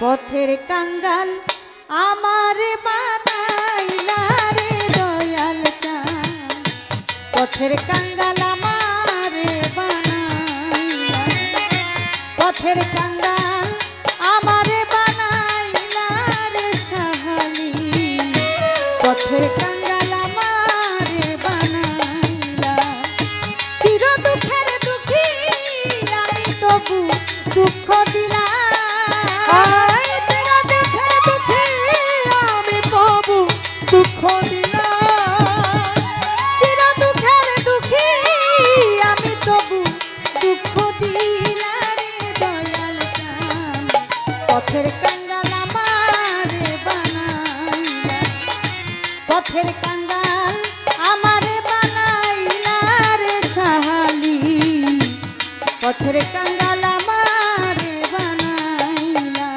পথের কাঙ্গাল আমার বানাইলা রে দয়াল চাঁদ, পথের কাঙ্গাল আমার বানাইলা, পথের কাঙ্গাল আমার বানাইলা রে সাহালি, পথের কাঙ্গাল আমার বানাইলা। চির দুঃখের দুঃখী আমি তবু দুঃখ দিলাম, দুঃখ দিলাম, চির দুঃখের দুঃখী আমি তবু দুঃখ দিলাম রে দয়াল চাঁদ, পথের কাঙ্গাল আমার বানাইলা, পথের কাঙ্গাল আমার বানাইলা রে সাহালি, পথের কাঙ্গাল আমার বানাইলা।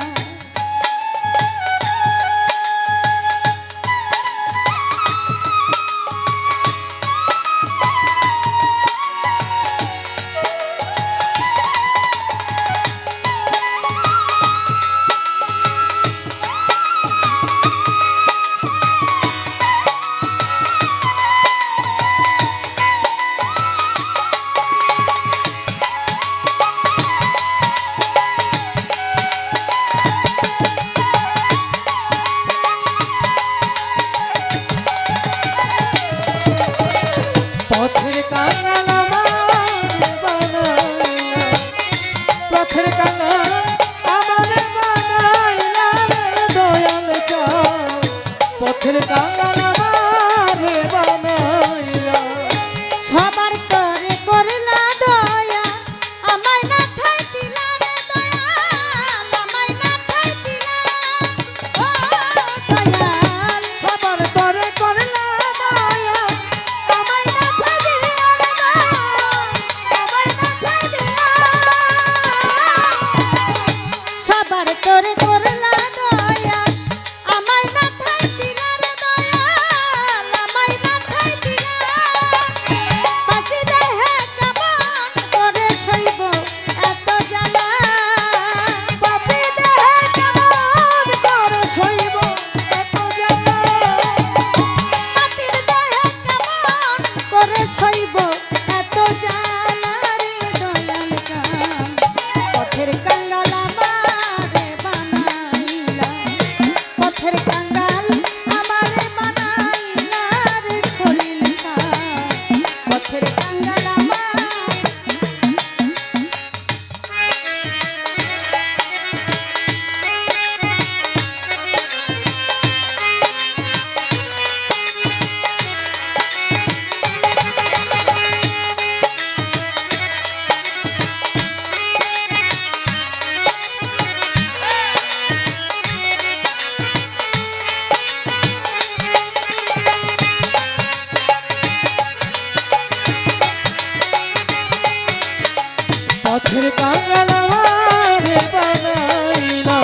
পথের কাঙ্গাল আমার বানাইলা, পথের কাঙ্গাল আমার বানাইলা রে দয়াল চাঁদ, পথের কাঙ্গাল আমার বানাইলা। সবার করে করলা দয়া, আমায় না ঠাই দিলা রে দয়াল, আমায় না ঠাই দিলা ও দয়াল, সবার তরে করলা দয়া, আমায় না ঠাই দিলা রে দয়াল, আমায় না ঠাই দিলা। সবার করে করলা দয়া, আমায় না ঠাই দিলা রে দয়াল, আমায় না ঠাই দিলা। পাখি দেহে কেমন করে সইব এত জ্বালা, পাপী দেহে কেমন করে সইব এত জ্বালা, মাটির দেহে কেমন করে সইব এত জ্বালা রে দয়াল চাঁদ, পথের কাঙ্গাল আমারে বানাইলা, পথের কাঙ্গাল আমারে বানাইলা রে খলিল চাঁদ, পথের কাঙ্গাল আমার। পথের কাঙ্গাল আমার বানাইলা,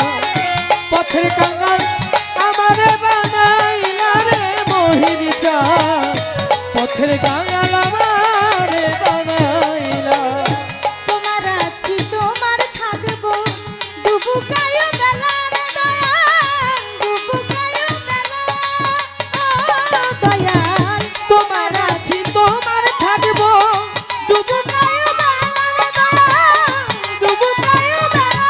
পথের কাঙ্গাল আমার বানাইলা রে মোহিনী চাঁদ, পথের কাঙ্গাল আমার বানাইলা। তোমার আছি তোমার থাকবো, ডুবুকায়ো বেলা রে দয়াল, ডুবুকায়ো বেলা ও দয়াল, তোমার আছি তোমার থাকবো, ডুবুকায়ো বেলা রে দয়াল, ডুবুকায়ো বেলা।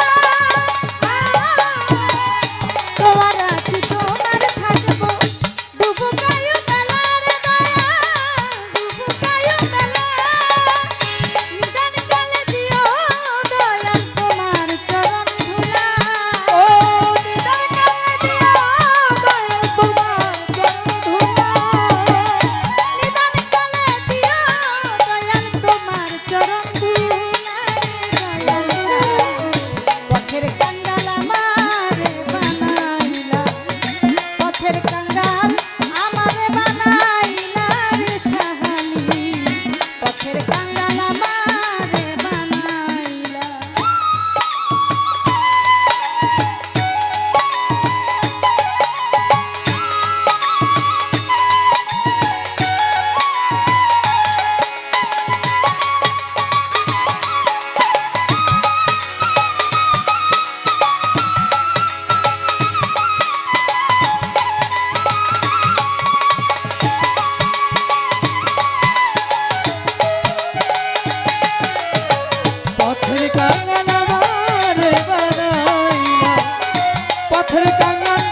পথের কাঙ্গাল আমারে বানাইলা পথের কাঙ্গাল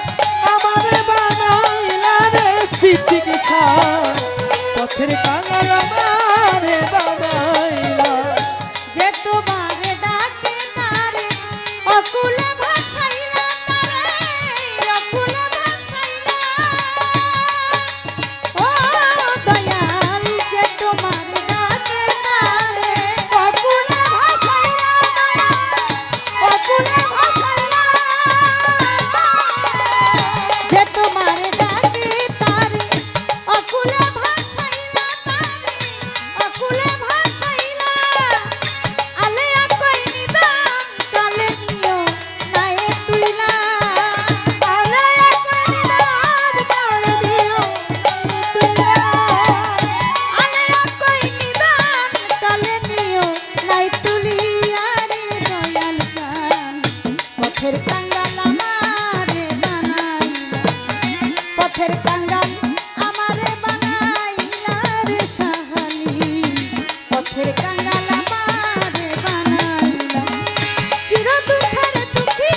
আমারে বানাইলা রে চিকিৎসা পথের কাঙ্গাল আমারে বানাইলা যে তোমারে ডাকে তারে অকুলে ভাসাইলা তারে অকুলে ভাসাইলা ও দয়াল যে তোমারে ডাকে তারে অকুলে ভাসাইলা অকুলে ভাসাইলা যে তোমারে ডাকে তারে অকুলে ভাসাইলা তারে অকুলে ভাসাইলা আলে আকই নিদান কালে নিও নায়ে তুইলা আলে আকই নিদান কালে নিও তুইলা আলে আকই নিদান কালে নিও নাই তুলিয়া রে দয়াল জান পথের কাঙ্গাল আমারে বানাইলা পথের কাঙ্গাল আমারে বানাইলা রে সাহালি পথের কাঙ্গাল আমারে বানাইলা চির দুঃখের দুঃখী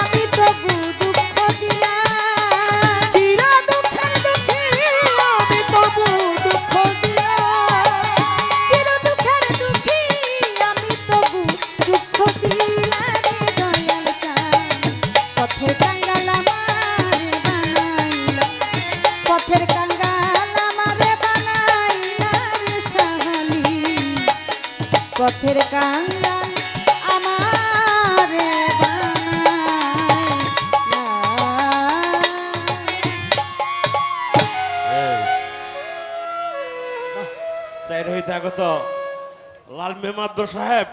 আমি তবু দুঃখ দিলাম চির দুঃখের দুঃখী আমি তবু দুঃখ দিলাম চির দুঃখের দুঃখী আমি তবু দুঃখ দিলাম রে দয়াল চান পথের কাঙ্গাল আমারে বানাইলা পথের কাঙ্গাল আমারে বানাইলা রে সাহালি পথের কাঙ্গাল আমারে বানাইলা চাই রহিত আগত লাল মেমাদ্দ সাহেব